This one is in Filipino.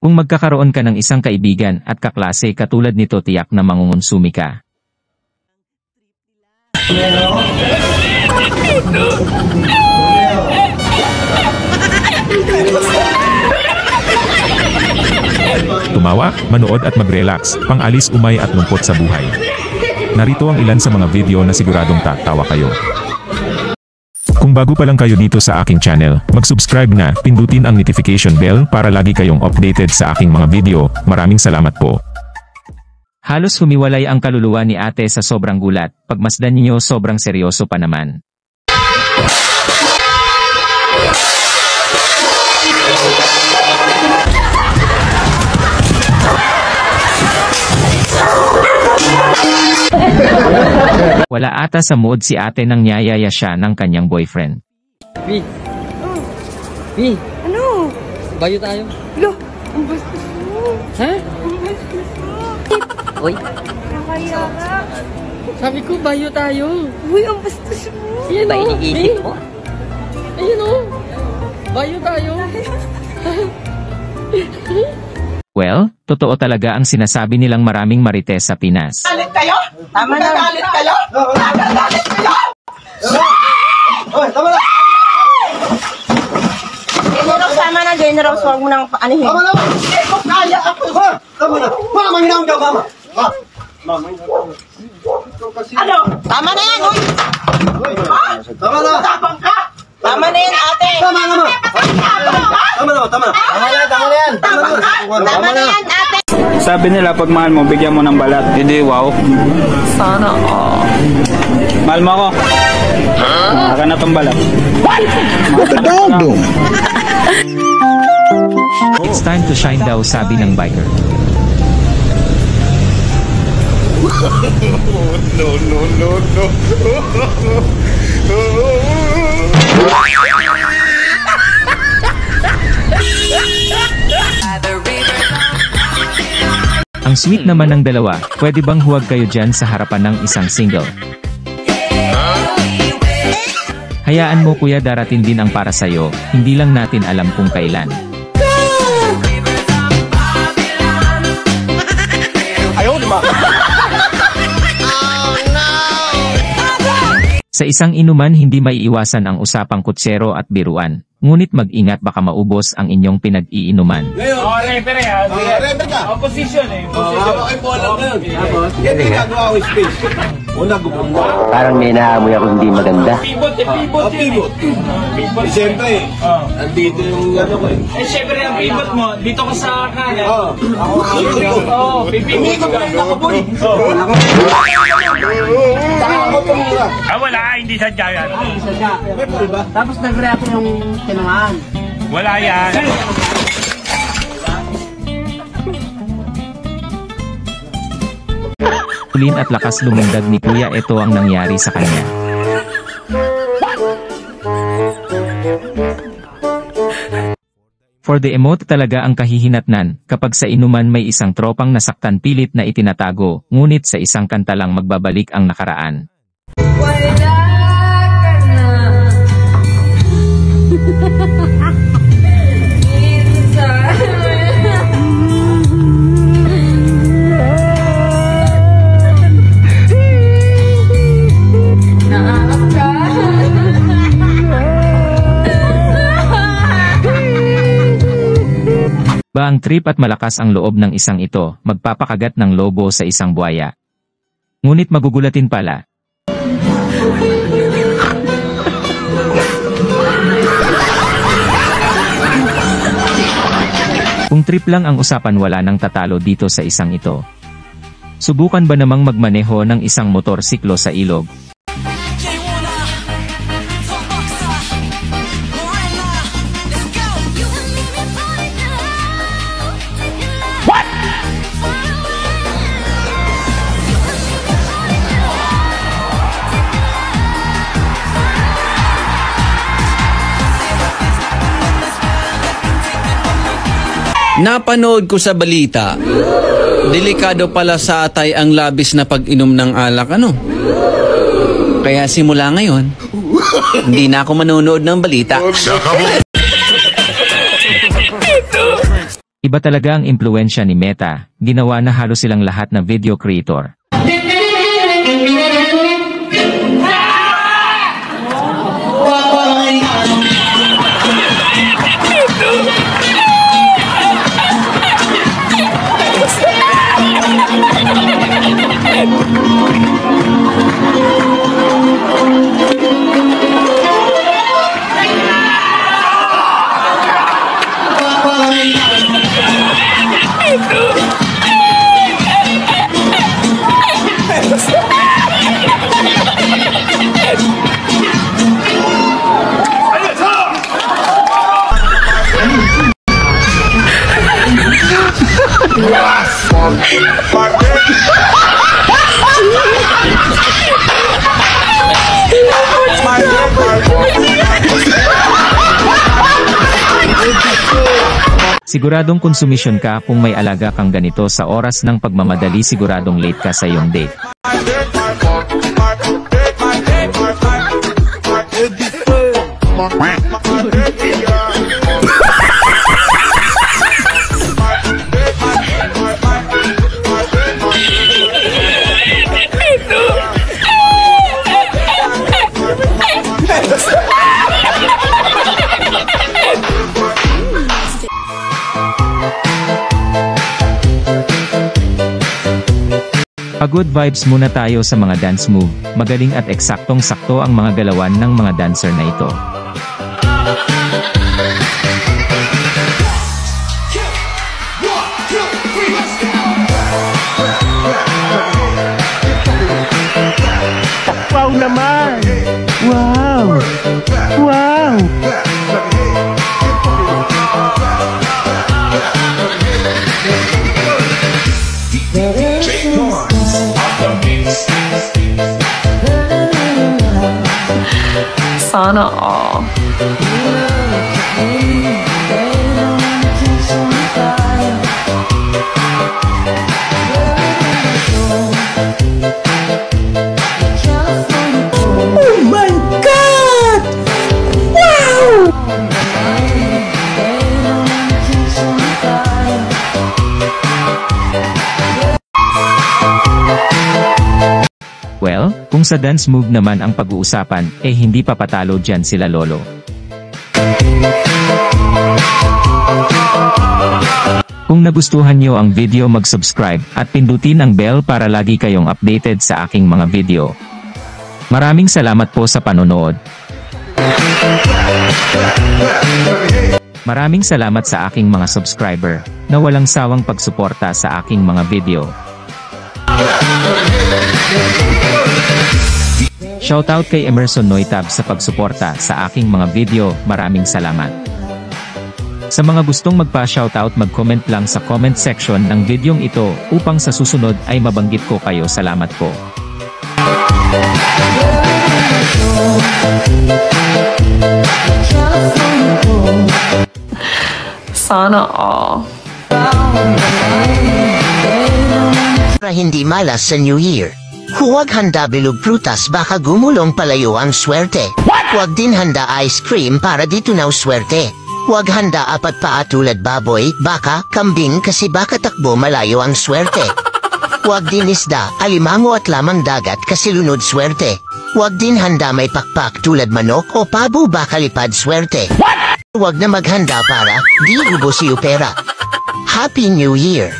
Kung magkakaroon ka ng isang kaibigan at kaklase katulad nito, tiyak na mangungonsumi ka. Tumawa, manood at mag-relax, pang-alis umay at lungkot sa buhay. Narito ang ilan sa mga video na siguradong tatawa kayo. Kung bago pa lang kayo dito sa aking channel, mag-subscribe na, pindutin ang notification bell para lagi kayong updated sa aking mga video. Maraming salamat po. Halos humiwalay ang kaluluwa ni ate sa sobrang gulat. Pagmasdan niyo, sobrang seryoso pa naman. Wala ata sa mood si ate nang niyayaya siya ng kanyang boyfriend. Vi! Vi! Ano? Bayo tayo. Lo! Ang bastos mo! Ha? Ang bastos mo! Uy! Nakaya ka! Sabi ko, bayo tayo. Uy, ang bastos mo! Yan Ba iniisip mo? Ayun o. Bayo tayo. Well, totoo talaga ang sinasabi nilang maraming marites sa Pinas. Galit kayo? Tama na! Galit kayo? Galit kayo? Tama na! General, tama na, General. Huwag mo nang paanihin. Tama na! Hindi ko kaya ako. Tama na! Mama, hinahon ka, mama! Mama, hinahon ka. Ano? Tama na yan, uy! Tama na! Tapang ka! Tama na yan, ate! Tama na! Tama na! Tama na! Tama na! Tama na yan! Tama na yan, ate! Sabi nila pag mahal mo, bigyan mo ng balat. Hindi, wow. Sana all. Mahal mo ako? Aka na tong balat. It's time to shine daw, sabi ng biker. Ang sweet naman ng dalawa, pwede bang huwag kayo dyan sa harapan ng isang single? Hayaan mo kuya, darating din ang para sa'yo, hindi lang natin alam kung kailan. Sa isang inuman hindi maiiwasan ang usapang kutsero at biruan, ngunit mag-ingat baka maubos ang inyong pinag-iinuman. Referee ha? Refer ka! Opposition eh. Haba kayo bola ngayon. Yan din nagawa ko space. Una, gumang mo. Parang may naamoy ako hindi maganda. Pivot eh, pivot yun eh. Pivot. Siyempre, andito yung ano ko eh. Eh syempre ang pivot mo, dito ka sa kanan. Ako, Oo, pipivot Umikot ka. pa rin ako, boy. Saka ako tumira. Wala, hindi sadya yan. May pool ba? Tapos nag-react yung tinamaan. Wala yan. Ulin at lakas lumundag ni kuya, ito ang nangyari sa kanya. For the emote talaga ang kahihinatnan, kapag sa inuman may isang tropang nasaktan pilit na itinatago, ngunit sa isang kanta lang magbabalik ang nakaraan. Wala ka na. Ba ang trip at malakas ang loob ng isang ito, magpapakagat ng lobo sa isang buwaya. Ngunit magugulatin pala. Kung trip lang ang usapan, wala nang tatalo dito sa isang ito. Subukan ba namang magmaneho ng isang motorsiklo sa ilog? Napanood ko sa balita, delikado pala sa atay ang labis na pag-inom ng alak, ano? Kaya simula ngayon, hindi na ako manonood ng balita. Iba talaga ang impluensya ni Meta, ginawa na halos silang lahat na video creator. Siguradong konsumisyon ka kung may alaga kang ganito sa oras ng pagmamadali, siguradong late ka sa iyong date. Pagod vibes muna tayo sa mga dance move, magaling at eksaktong-sakto ang mga galawan ng mga dancer na ito. Wow naman! Wow! Wow! Sana all. Oh my God! Wow! Well, kung sa dance move naman ang pag-uusapan, eh hindi pa patalo dyan sila Lolo. Kung nagustuhan nyo ang video, mag-subscribe at pindutin ang bell para lagi kayong updated sa aking mga video. Maraming salamat po sa panonood. Maraming salamat sa aking mga subscriber na walang sawang pagsuporta sa aking mga video. Shoutout kay Emerson Noitab sa pagsuporta sa aking mga video, maraming salamat. Sa mga gustong magpa-shoutout, mag-comment lang sa comment section ng videong ito upang sa susunod ay mabanggit ko kayo. Salamat po. Sana all. Para hindi malas sa New Year. Huwag handa bilog prutas, baka gumulong palayo ang swerte. Huwag din handa ice cream para dito na swerte. Huwag handa apat paa tulad baboy, baka, kambing kasi baka takbo malayo ang swerte. Huwag din isda, alimango at lamang dagat kasi lunod swerte. Huwag din handa may pakpak tulad manok o pabo, baka lipad swerte. Huwag na maghanda para di ubos yung pera. Happy New Year!